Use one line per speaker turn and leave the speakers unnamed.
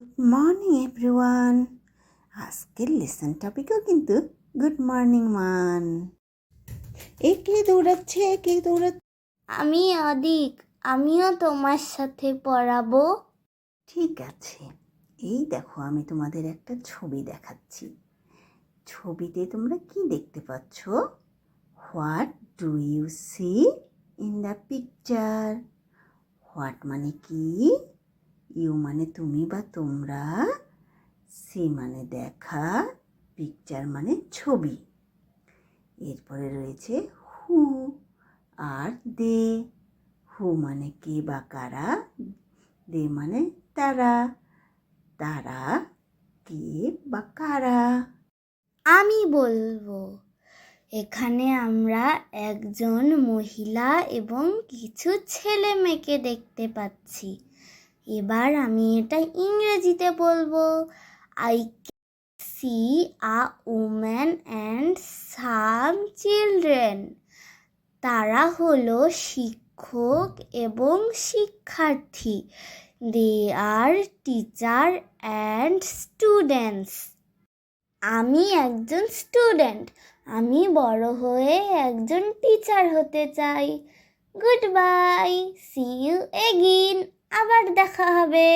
Good morning everyone. আজকের lesson টপিকও কিন্তু good morning মান। কে দৌড়াচ্ছে?
আমি অদিক, আমিও তোমার সাথে পড়াবো।
ঠিক আছে, এই দেখো আমি তোমাদের একটা ছবি দেখাচ্ছি। ছবিতে তোমরা কি দেখতে পাচ্ছ? What do you see in the picture? What মানে কি, ইউ মানে তুমি বা তোমরা, সি মানে দেখা, পিকচার মানে ছবি। এরপরে রয়েছে হু আর দে। হু মানে কে বা কারা, দে মানে তারা, তারা কে বা কারা।
আমি বলবো, এখানে আমরা একজন মহিলা এবং কিছু ছেলে মেয়েকে দেখতে পাচ্ছি। এবার আমি এটা ইংরেজিতে বলবো। I C a woman and some children. তারা হলো শিক্ষক এবং শিক্ষার্থী। দে আর টিচার অ্যান্ড স্টুডেন্টস। আমি একজন স্টুডেন্ট। আমি বড় হয়ে একজন টিচার হতে চাই। Good bye, see you again. আবার দেখা হবে।